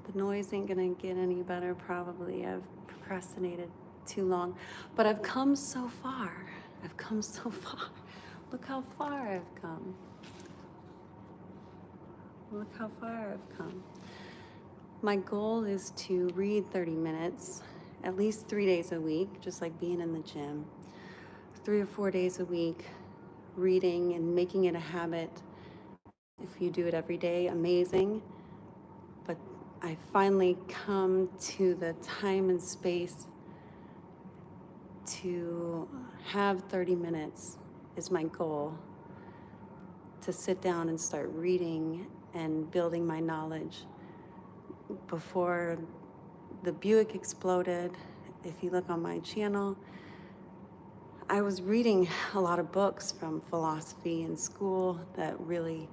The noise ain't gonna get any better, probably. I've procrastinated too long, but I've come so far. I've come so far. Look how far I've come. Look how far I've come. My goal is to read 30 minutes, at least 3 days a week, just like being in the gym. 3 or 4 days a week, reading and making it a habit. If you do it every day, amazing. But I finally come to the time and space to have 30 minutes is my goal, to sit down and start reading and building my knowledge. Before the Buick exploded, if you look on my channel, I was reading a lot of books from philosophy in school that really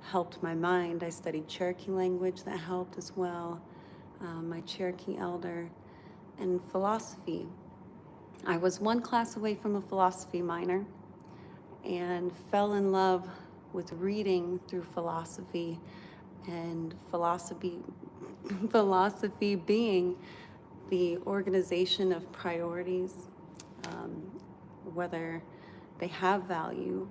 helped my mind. I studied Cherokee language, that helped as well. My Cherokee elder, and philosophy. I was one class away from a philosophy minor and fell in love with reading through philosophy, and philosophy being the organization of priorities, whether they have value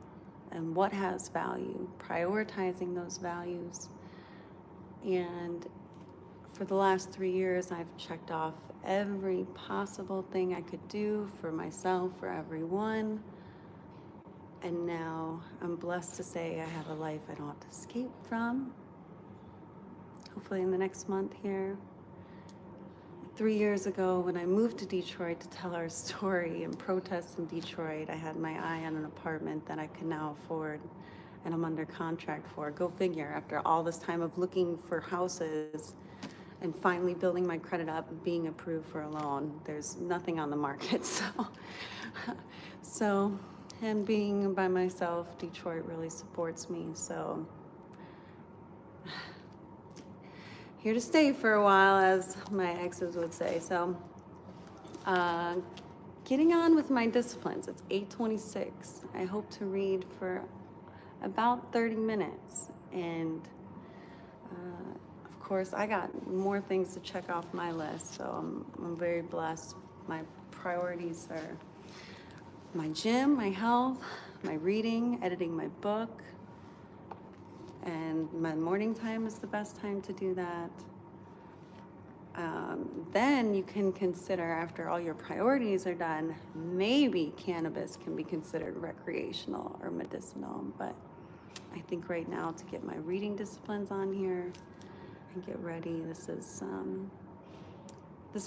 and what has value, prioritizing those values. And for the last 3 years, I've checked off every possible thing I could do for myself, for everyone. And now I'm blessed to say I have a life I don't have to escape from. Hopefully in the next month here. 3 years ago, when I moved to Detroit to tell our story and protest in Detroit, I had my eye on an apartment that I could now afford and I'm under contract for. Go figure, after all this time of looking for houses and finally building my credit up and being approved for a loan. There's nothing on the market, so, and being by myself, Detroit really supports me, so here to stay for a while, as my exes would say. So, getting on with my disciplines. It's 8:26. I hope to read for about 30 minutes, and of course, I got more things to check off my list, so I'm very blessed. My priorities are my gym, my health, my reading, editing my book, and my morning time is the best time to do that. Then you can consider, after all your priorities are done, maybe cannabis can be considered recreational or medicinal, but I think right now, to get my reading disciplines on here and get ready, this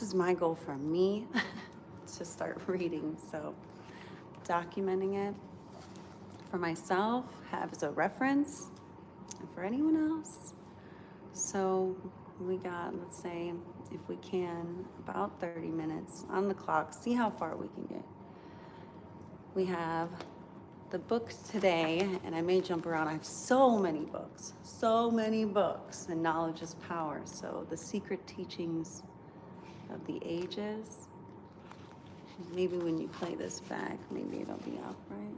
is my goal for me, to start reading. So documenting it for myself, have as a reference, and for anyone else. So we got, let's say, if we can, about 30 minutes on the clock, see how far we can get. We have the books today, and I may jump around. I have so many books, and knowledge is power. So the secret teachings of the ages. Maybe when you play this back, maybe it'll be up, right?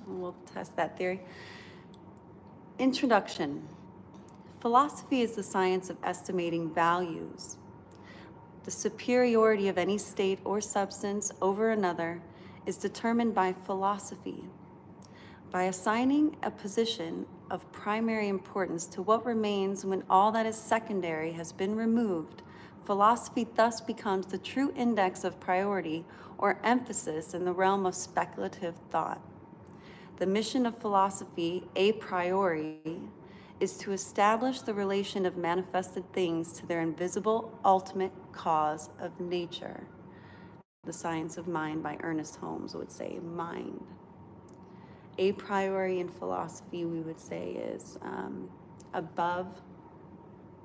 We'll test that theory. Introduction. Philosophy is the science of estimating values. The superiority of any state or substance over another is determined by philosophy. By assigning a position of primary importance to what remains when all that is secondary has been removed, philosophy thus becomes the true index of priority or emphasis in the realm of speculative thought. The mission of philosophy, a priori, is to establish the relation of manifested things to their invisible ultimate cause of nature. The Science of Mind by Ernest Holmes would say mind. A priori in philosophy, we would say, is above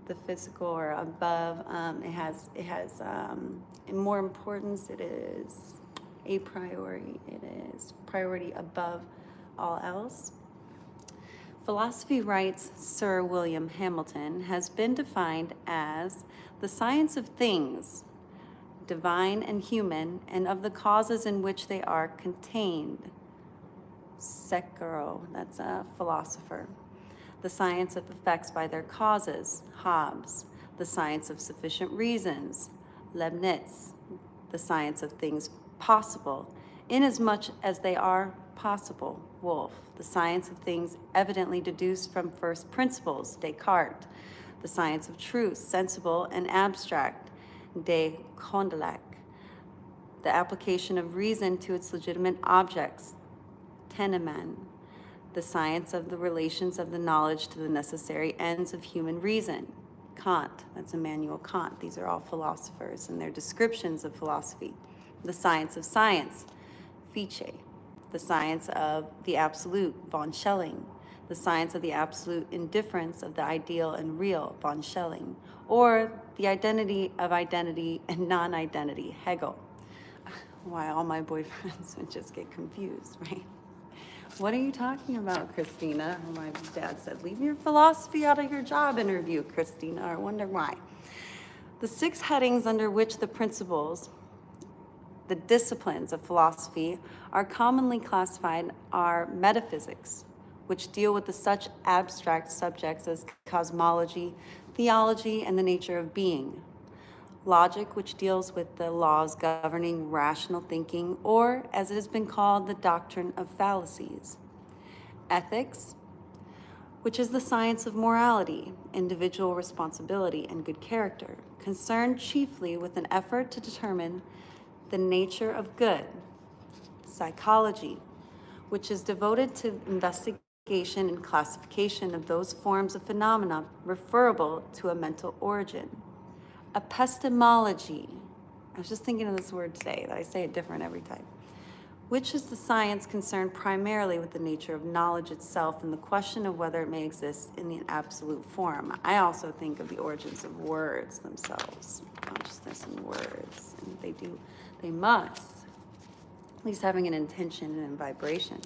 the physical, or above, it has more importance. It is a priori. It is priority above all else. Philosophy, writes Sir William Hamilton, has been defined as the science of things, divine and human, and of the causes in which they are contained. Sekiro, that's a philosopher. The science of effects by their causes, Hobbes. the science of sufficient reasons, Leibniz, the science of things possible, inasmuch as they are possible, Wolff, the science of things evidently deduced from first principles, Descartes, the science of truth, sensible and abstract, de Condillac, the application of reason to its legitimate objects, Tennemann, the science of the relations of the knowledge to the necessary ends of human reason, Kant, that's Immanuel Kant. These are all philosophers and their descriptions of philosophy. The science of science, Fichte, the science of the absolute, von Schelling, the science of the absolute indifference of the ideal and real, von Schelling, or the identity of identity and non-identity, Hegel. Why all my boyfriends would just get confused, right? What are you talking about, Christina? My dad said, leave your philosophy out of your job interview, Christina. I wonder why. The 6 headings under which the principles, the disciplines of philosophy are commonly classified are metaphysics, which deal with such abstract subjects as cosmology, theology, and the nature of being. Logic, which deals with the laws governing rational thinking, or, as it has been called, the doctrine of fallacies. Ethics, which is the science of morality, individual responsibility, and good character, concerned chiefly with an effort to determine the nature of good. Psychology, which is devoted to investigation and classification of those forms of phenomena referable to a mental origin. Epistemology, I was just thinking of this word today, that I say it different every time, which is the science concerned primarily with the nature of knowledge itself and the question of whether it may exist in the absolute form. I also think of the origins of words themselves, consciousness and words, and they must, at least having an intention and vibration.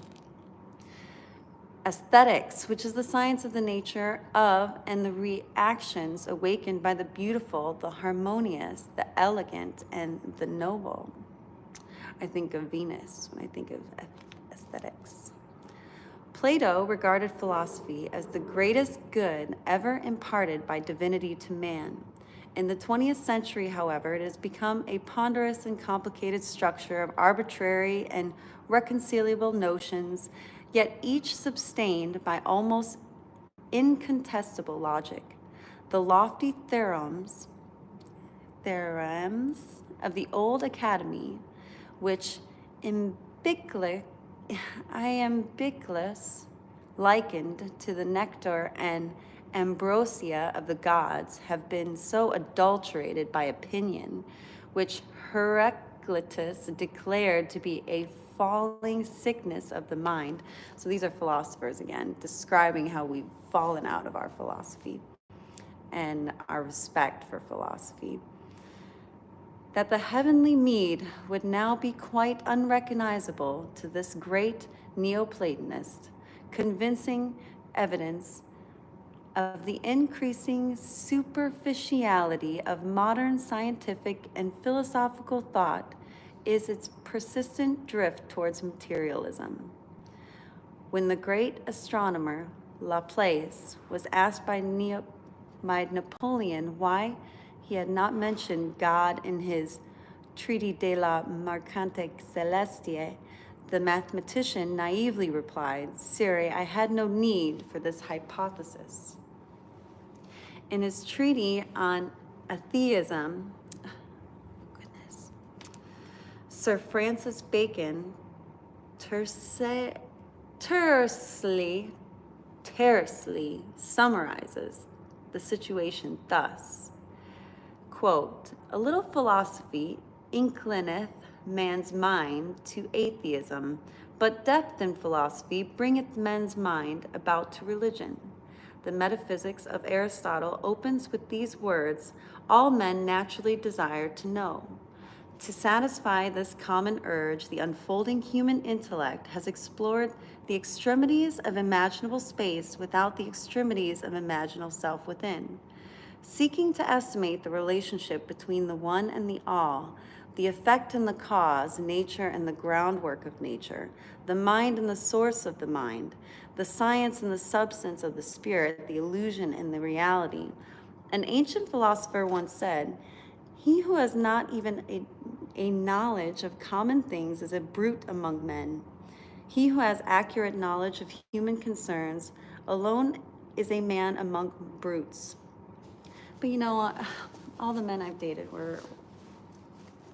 Aesthetics, which is the science of the nature of and the reactions awakened by the beautiful, the harmonious, the elegant, and the noble. I think of Venus when I think of aesthetics. Plato regarded philosophy as the greatest good ever imparted by divinity to man. In the 20th century, however, it has become a ponderous and complicated structure of arbitrary and reconcilable notions, yet each sustained by almost incontestable logic. The lofty theorems of the old academy, which Iamblichus likened to the nectar and ambrosia of the gods, have been so adulterated by opinion, which Heraclitus declared to be a falling sickness of the mind. So these are philosophers again, describing how we've fallen out of our philosophy and our respect for philosophy. That the heavenly mead would now be quite unrecognizable to this great Neoplatonist, convincing evidence of the increasing superficiality of modern scientific and philosophical thought is its persistent drift towards materialism. When the great astronomer Laplace was asked by Napoleon why he had not mentioned God in his Traité de la Mercante Celeste, the mathematician naively replied, "Sire, I had no need for this hypothesis." In his treatise on atheism, Sir Francis Bacon tersely summarizes the situation thus, quote, "A little philosophy inclineth man's mind to atheism, but depth in philosophy bringeth men's mind about to religion." The Metaphysics of Aristotle opens with these words, "All men naturally desire to know." To satisfy this common urge, the unfolding human intellect has explored the extremities of imaginable space without the extremities of imaginal self within. Seeking to estimate the relationship between the one and the all, the effect and the cause, nature and the groundwork of nature, the mind and the source of the mind, the science and the substance of the spirit, the illusion and the reality, An ancient philosopher once said, "He who has not even a knowledge of common things is a brute among men. He who has accurate knowledge of human concerns alone is a man among brutes." But you know, all the men I've dated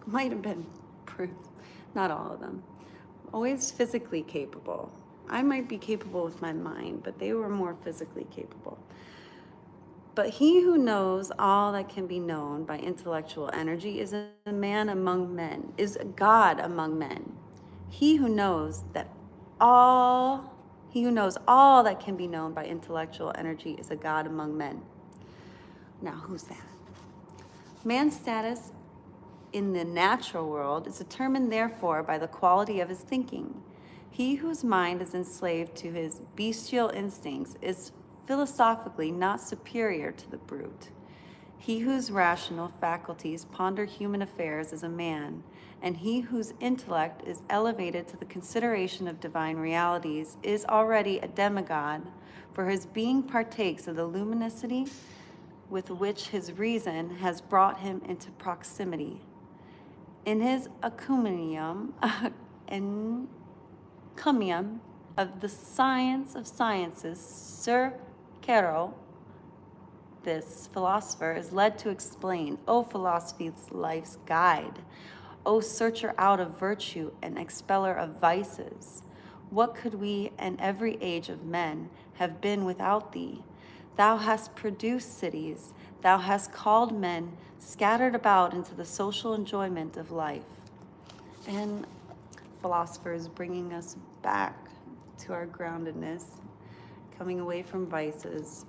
might have been brutes. Not all of them. Always physically capable. I might be capable with my mind, but they were more physically capable. But he who knows all that can be known by intellectual energy is a man among men, is a God among men. He who knows all that can be known by intellectual energy is a God among men. Now, who's that? Man's status in the natural world is determined, therefore, by the quality of his thinking. He whose mind is enslaved to his bestial instincts is philosophically not superior to the brute. He whose rational faculties ponder human affairs is a man, and he whose intellect is elevated to the consideration of divine realities is already a demigod, for his being partakes of the luminosity with which his reason has brought him into proximity. In his encomium of the science of sciences, Sir Carroll, this philosopher, is led to explain, O philosophy's life's guide, O searcher out of virtue and expeller of vices, what could we and every age of men have been without thee? Thou hast produced cities, thou hast called men scattered about into the social enjoyment of life. And philosophers bringing us back to our groundedness, coming away from vices,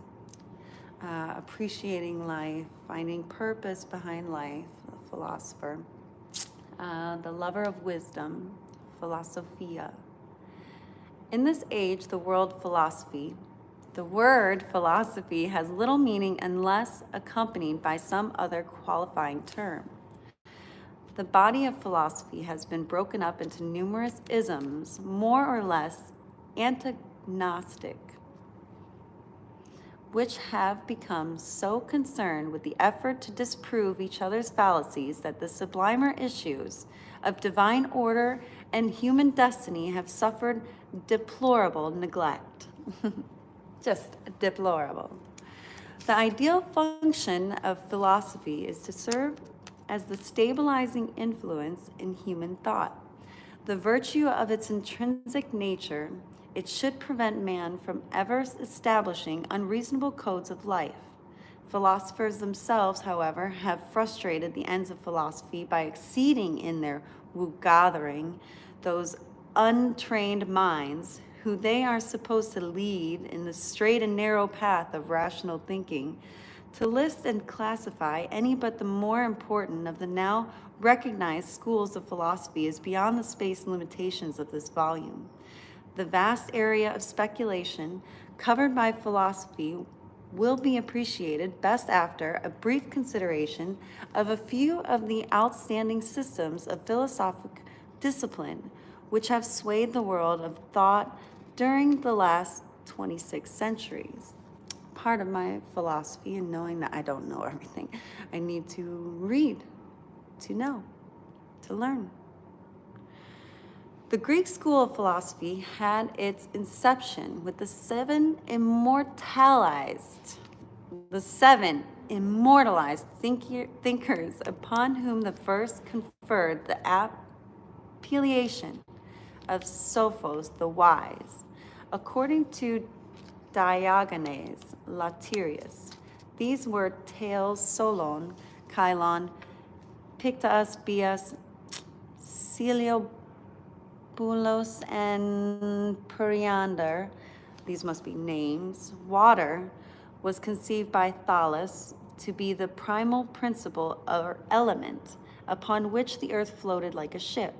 appreciating life, finding purpose behind life, a philosopher. The lover of wisdom, philosophia. In this age, the word philosophy has little meaning unless accompanied by some other qualifying term. The body of philosophy has been broken up into numerous isms, more or less antagonistic, which have become so concerned with the effort to disprove each other's fallacies that the sublimer issues of divine order and human destiny have suffered deplorable neglect. Just deplorable. The ideal function of philosophy is to serve as the stabilizing influence in human thought. The virtue of its intrinsic nature, it should prevent man from ever establishing unreasonable codes of life. Philosophers themselves, however, have frustrated the ends of philosophy by exceeding in their gathering those untrained minds who they are supposed to lead in the straight and narrow path of rational thinking, to list and classify any but the more important of the now recognized schools of philosophy is beyond the space limitations of this volume. The vast area of speculation covered by philosophy will be appreciated best after a brief consideration of a few of the outstanding systems of philosophic discipline which have swayed the world of thought during the last 26 centuries. Part of my philosophy in knowing that I don't know everything, I need to read, to know, to learn. The Greek school of philosophy had its inception with the seven immortalized thinkers upon whom the first conferred the appellation of Sophos the wise. According to Diogenes Laertius, these were Thales, Solon, Chilon, Pictus, Bias, Celeobulos, and Periander. These must be names. Water was conceived by Thales to be the primal principle or element upon which the earth floated like a ship.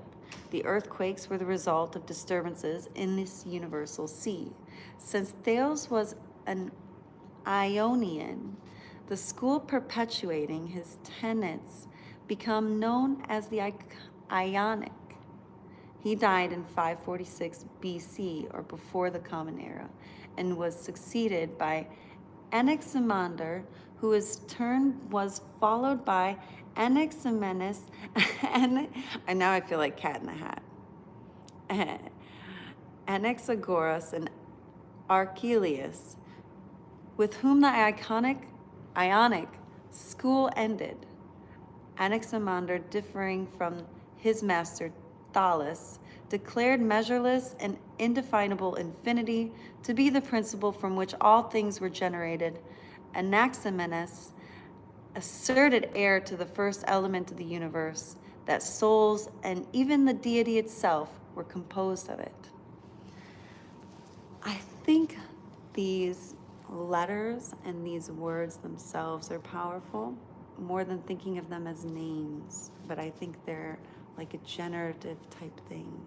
The earthquakes were the result of disturbances in this universal sea. Since Thales was an Ionian, the school perpetuating his tenets become known as the Ionic. He died in 546 BC, or before the Common Era, and was succeeded by Anaximander, who his turn was followed by Anaximenes, and now I feel like Cat in the Hat, Anaxagoras and Archelaus, with whom the Ionic school ended. Anaximander, differing from his master Thales, declared measureless and indefinable infinity to be the principle from which all things were generated. Anaximenes asserted heir to the first element of the universe, that souls and even the deity itself were composed of it. I think these letters and these words themselves are powerful, more than thinking of them as names, but I think they're like a generative type thing.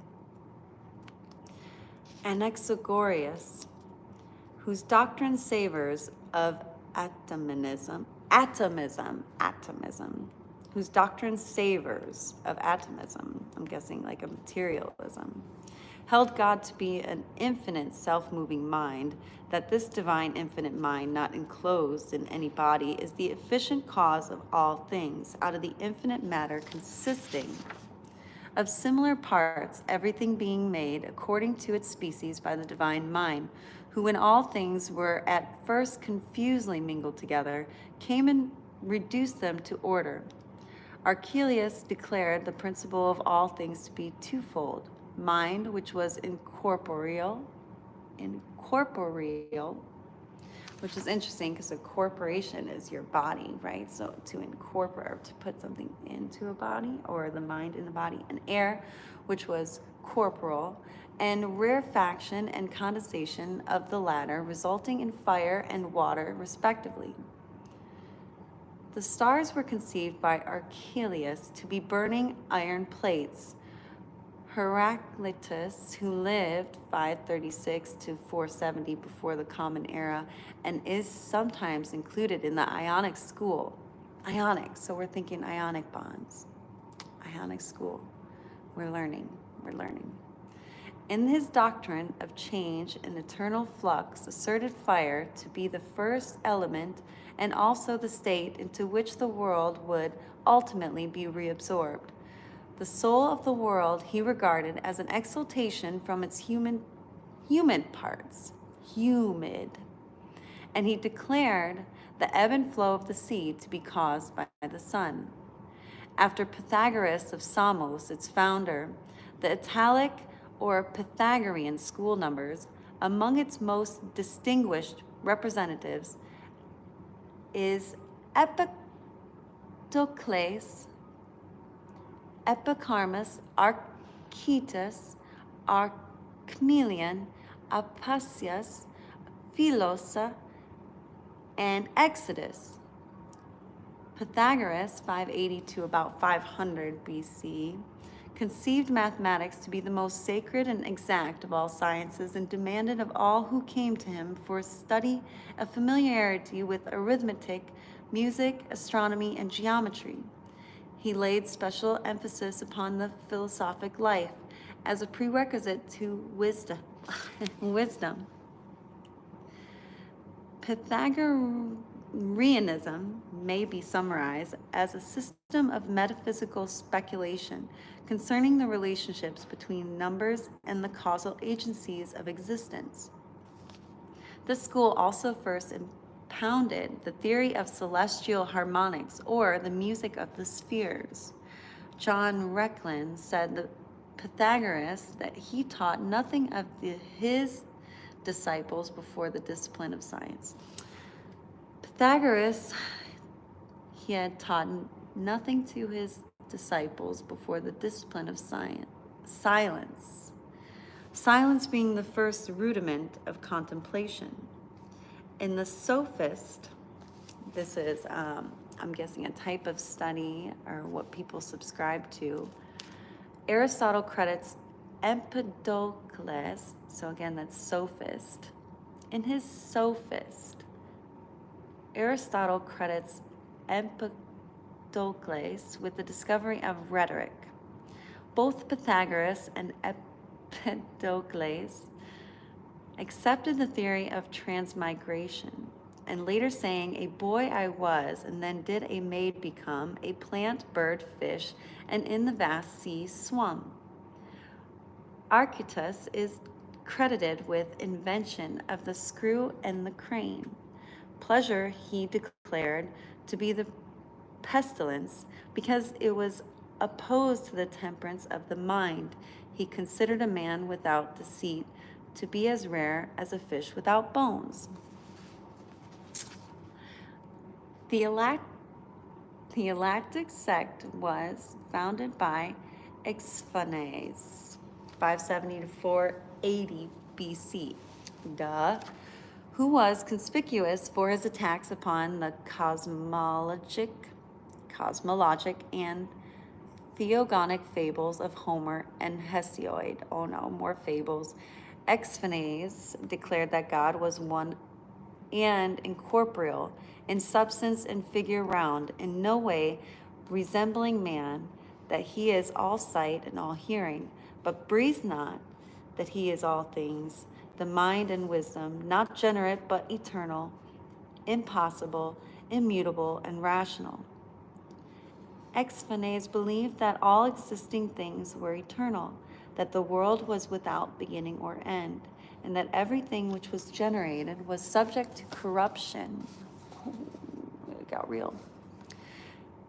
Anaxagoras, whose doctrine savors of atomism, whose doctrine savors of atomism, I'm guessing like a materialism, held God to be an infinite self-moving mind, that this divine infinite mind, not enclosed in any body, is the efficient cause of all things, out of the infinite matter consisting of similar parts, everything being made according to its species by the divine mind, who when all things were at first confusedly mingled together, came and reduced them to order. Archelaus declared the principle of all things to be twofold: mind, which was incorporeal, which is interesting because a corporation is your body, right? So to incorporate, or to put something into a body, or the mind in the body. And air, which was corporal, and rarefaction and condensation of the latter, resulting in fire and water, respectively. The stars were conceived by Archelaus to be burning iron plates. Heraclitus, who lived 536 to 470 before the Common Era, and is sometimes included in the Ionic school. Ionic, so we're thinking ionic bonds. Ionic school. We're learning. In his doctrine of change and eternal flux, asserted fire to be the first element and also the state into which the world would ultimately be reabsorbed. The soul of the world he regarded as an exaltation from its humid parts, and he declared the ebb and flow of the sea to be caused by the sun. After Pythagoras of Samos, its founder, the Italic or Pythagorean school numbers, among its most distinguished representatives, is Empedocles, Epicharmus, Archytas, Archmelion, Apicius, Philosa, and Exodus. Pythagoras, 580 to about 500 BC, conceived mathematics to be the most sacred and exact of all sciences, and demanded of all who came to him for study a familiarity with arithmetic, music, astronomy, and geometry. He laid special emphasis upon the philosophic life as a prerequisite to wisdom. Pythagoreanism may be summarized as a system of metaphysical speculation concerning the relationships between numbers and the causal agencies of existence. This school also first impounded the theory of celestial harmonics, or the music of the spheres. John Recklin said that Pythagoras that he taught nothing of his disciples before the discipline of science. Pythagoras, he had taught nothing to his disciples before the discipline of silence. Silence being the first rudiment of contemplation. In the Sophist, this is, I'm guessing, a type of study or what people subscribe to, Aristotle credits Empedocles, so again, that's Sophist. In his Sophist, Aristotle credits Empedocles with the discovery of rhetoric. Both Pythagoras and Empedocles accepted the theory of transmigration. and later saying, "A boy I was, and then did a maid become, a plant, bird, fish, and in the vast sea swum." Archytas is credited with invention of the screw and the crane. Pleasure he declared to be the pestilence because it was opposed to the temperance of the mind. He considered a man without deceit to be as rare as a fish without bones. The Elactic sect was founded by Exphanes, 570 to 480 BC, who was conspicuous for his attacks upon the cosmologic and theogonic fables of Homer and Hesiod. Oh no, more fables. Exphanes declared that God was one and incorporeal, in substance and figure round, in no way resembling man, that he is all sight and all hearing, but breathes not, that he is all things, the mind and wisdom, not generate but eternal, impossible, immutable, and rational. Exphanes believed that all existing things were eternal, that the world was without beginning or end, and that everything which was generated was subject to corruption. It got real.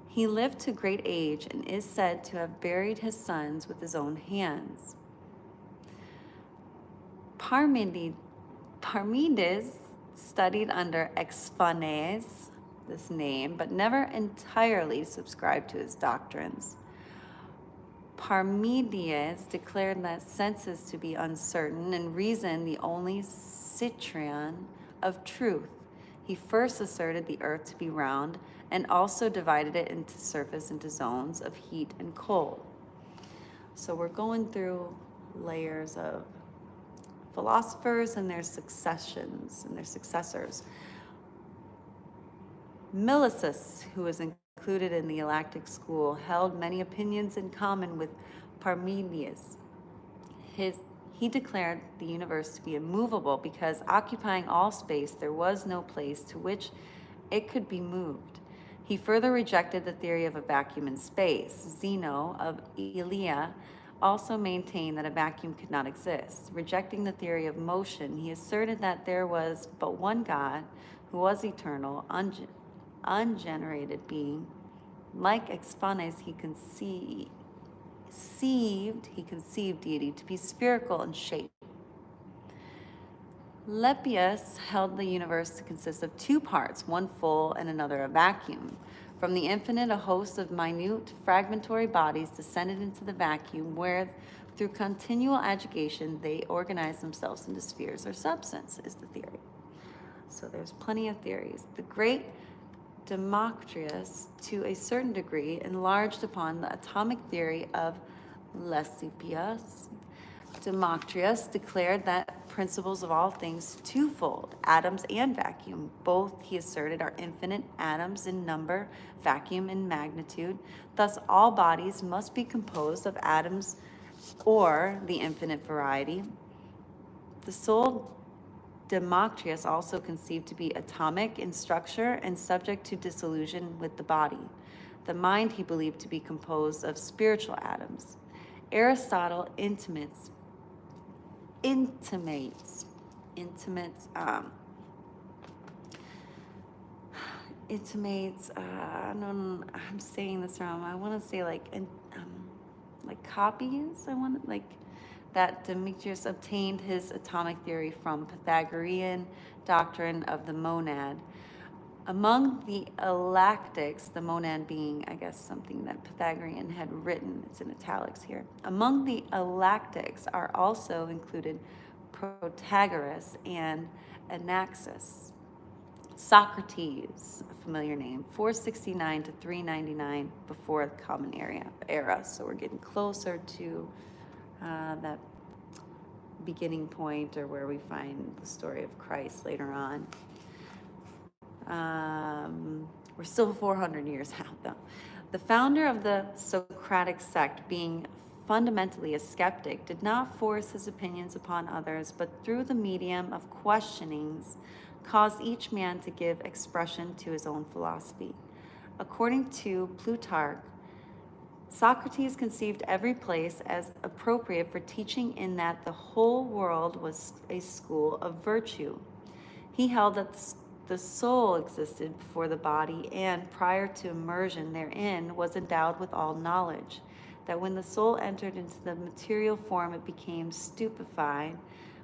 He lived to great age and is said to have buried his sons with his own hands. Parmenides studied under Exphanes, this name, but never entirely subscribed to his doctrines. Parmenides declared that senses to be uncertain and reason the only citrion of truth. He first asserted the earth to be round and also divided it into zones of heat and cold. So we're going through layers of philosophers and their successions and their successors. Milesius, who was included in the Elactic school, held many opinions in common with Parmenides. He declared the universe to be immovable because, occupying all space, there was no place to which it could be moved. He further rejected the theory of a vacuum in space. Zeno of Elea also maintained that a vacuum could not exist. Rejecting the theory of motion, he asserted that there was but one God who was eternal, ungenerated being. Like Exphanes, he conceived deity to be spherical in shape. Leppius held the universe to consist of two parts, one full and another a vacuum. From the infinite, a host of minute, fragmentary bodies descended into the vacuum, where, through continual aggregation, they organize themselves into spheres or substance, is the theory. So there's plenty of theories. The great Democritus, to a certain degree, enlarged upon the atomic theory of Leucippus. Democritus declared that principles of all things twofold, atoms and vacuum. Both, he asserted, are infinite, atoms in number, vacuum in magnitude. Thus, all bodies must be composed of atoms or the infinite variety. The soul Democritus also conceived to be atomic in structure and subject to dissolution with the body. The mind he believed to be composed of spiritual atoms. Aristotle intimates, I'm saying this wrong. I want to say like copies. That Demetrius obtained his atomic theory from Pythagorean doctrine of the monad. Among the Elactics, the monad being, I guess, something that Pythagorean had written, it's in italics here. Among the Elactics are also included Protagoras and Anaxagoras. Socrates, a familiar name, 469 to 399 before the Common Era. So we're getting closer to that beginning point, or where we find the story of Christ later on. We're still 400 years out, though. The founder of the Socratic sect, being fundamentally a skeptic, did not force his opinions upon others, but through the medium of questionings caused each man to give expression to his own philosophy. According to Plutarch, Socrates conceived every place as appropriate for teaching, in that the whole world was a school of virtue. He held that the soul existed before the body, and prior to immersion therein was endowed with all knowledge, that when the soul entered into the material form it became stupefied,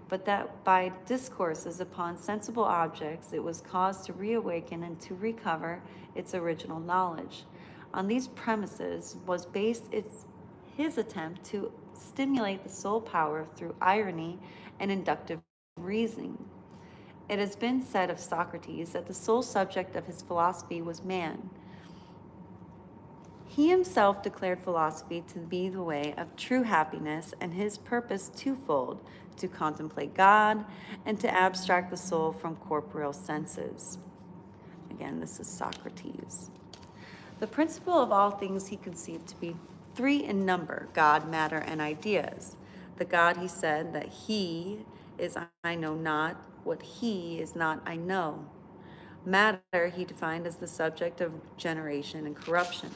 but that by discourses upon sensible objects it was caused to reawaken and to recover its original knowledge. On these premises was based his attempt to stimulate the soul power through irony and inductive reasoning. It has been said of Socrates that the sole subject of his philosophy was man. He himself declared philosophy to be the way of true happiness, and his purpose twofold: to contemplate God and to abstract the soul from corporeal senses. Again, this is Socrates. The principle of all things he conceived to be three in number: God, matter, and ideas. The God, he said, that he is I know not, what he is not I know. Matter he defined as the subject of generation and corruption.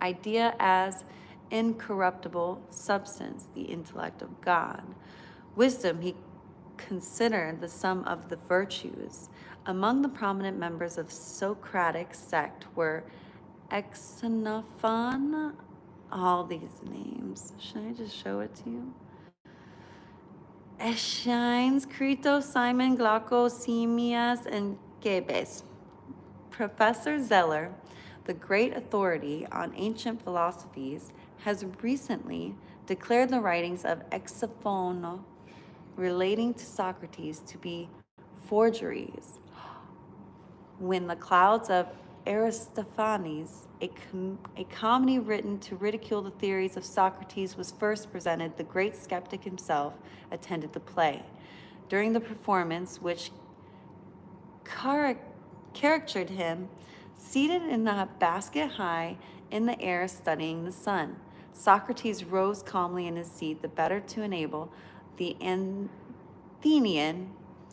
Idea as incorruptible substance, the intellect of God. Wisdom he considered the sum of the virtues. Among the prominent members of Socratic sect were Xenophon, all these names. Should I just show it to you? Eschines, Crito, Simon, Glauco, Simias, and Gebes. Professor Zeller, the great authority on ancient philosophies, has recently declared the writings of Xenophon relating to Socrates to be forgeries. When the clouds of Aristophanes, a comedy written to ridicule the theories of Socrates, was first presented, the great skeptic himself attended the play. During the performance, which caricatured him seated in a basket high in the air studying the sun, Socrates rose calmly in his seat, the better to enable the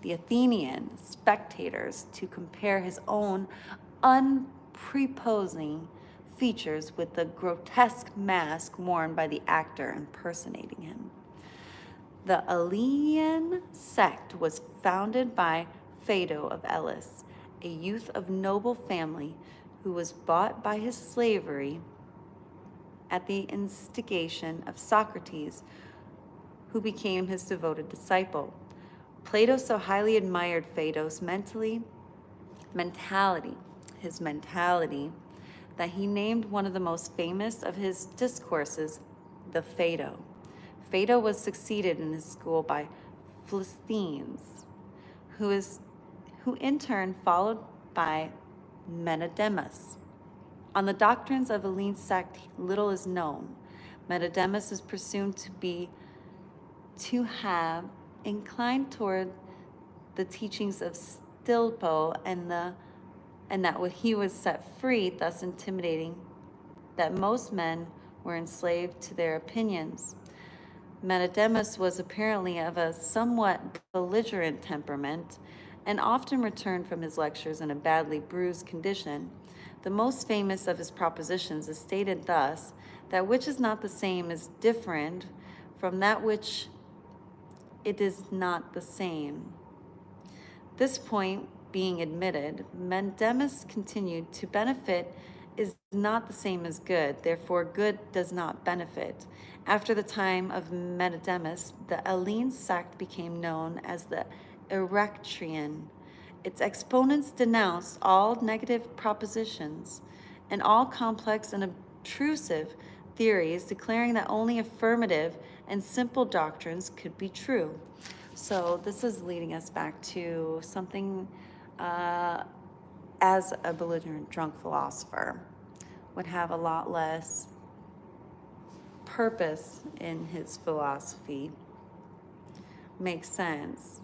Athenian spectators to compare his own unprepossessing features with the grotesque mask worn by the actor impersonating him. The Elean sect was founded by Phaedo of Elis, a youth of noble family who was bought by his slavery at the instigation of Socrates, who became his devoted disciple. Plato so highly admired Phaedo's mentality, that he named one of the most famous of his discourses the Phaedo. Phaedo was succeeded in his school by Philistines, who in turn followed by Menedemus. On the doctrines of Elean sect, little is known. Menedemus is presumed to have inclined toward the teachings of Stilpo, and that when he was set free, thus intimidating that most men were enslaved to their opinions. Menedemus was apparently of a somewhat belligerent temperament and often returned from his lectures in a badly bruised condition. The most famous of his propositions is stated thus: that which is not the same is different from that which it is not the same. This point being admitted, Menedemus continued: to benefit is not the same as good, therefore good does not benefit. After the time of Menedemus, the Elean sect became known as the Erectrian. Its exponents denounced all negative propositions and all complex and obtrusive theories, declaring that only affirmative and simple doctrines could be true. So this is leading us back to something as a belligerent drunk philosopher would have a lot less purpose in his philosophy. Makes sense.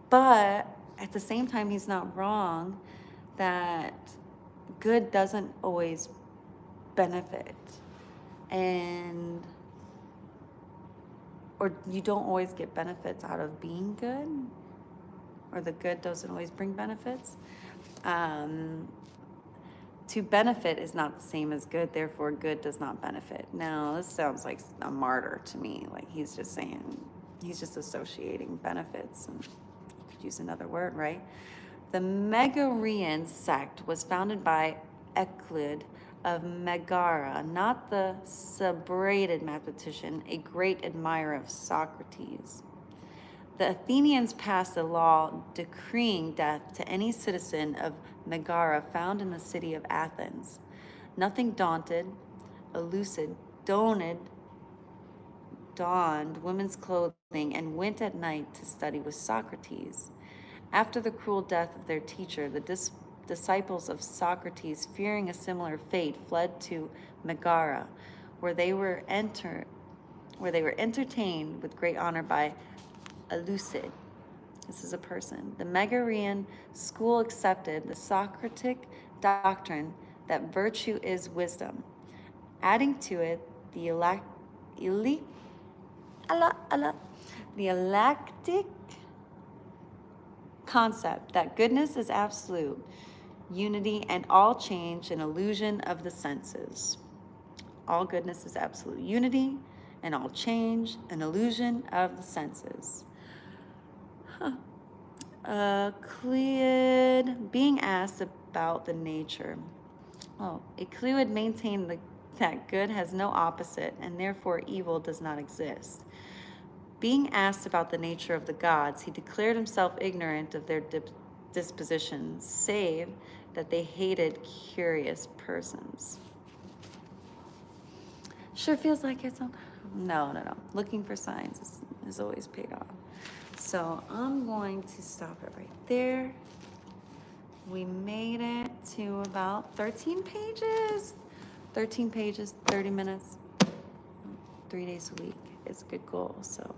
But at the same time, he's not wrong that good doesn't always benefit, or you don't always get benefits out of being good. or the good doesn't always bring benefits. To benefit is not the same as good, therefore good does not benefit. Now, this sounds like a martyr to me. Like he's just saying, he's just associating benefits, and you could use another word, right? The Megarian sect was founded by Euclid of Megara, not the celebrated mathematician, a great admirer of Socrates. The Athenians passed a law decreeing death to any citizen of Megara found in the city of Athens. Nothing daunted, Elucid donned women's clothing and went at night to study with Socrates. After the cruel death of their teacher, the disciples of Socrates, fearing a similar fate, fled to Megara, where they were entertained with great honor by Elucid. This is a person. The Megarian school accepted the Socratic doctrine that virtue is wisdom, adding to it the ellactic concept that goodness is absolute, unity, and all change an illusion of the senses. All goodness is absolute unity, and all change an illusion of the senses. Euclid, being asked about the nature. Euclid maintained that good has no opposite, and therefore evil does not exist. Being asked about the nature of the gods, he declared himself ignorant of their dispositions, save that they hated curious persons. Sure feels like it's on. No. Looking for signs is always paid off. So I'm going to stop it right there. We made it to about 13 pages. 13 pages, 30 minutes, 3 days a week is a good goal. So,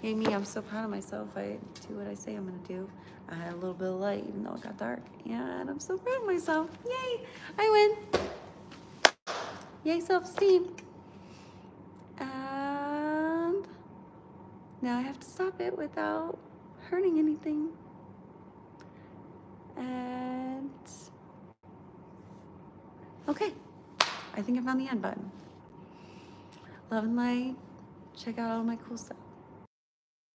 hey, me, I'm so proud of myself. I do what I say I'm going to do. I had a little bit of light, even though it got dark. And I'm so proud of myself. Yay, I win. Yay, self-esteem. And now I have to stop it without hurting anything. And okay, I think I found the end button. Love and light. Check out all my cool stuff.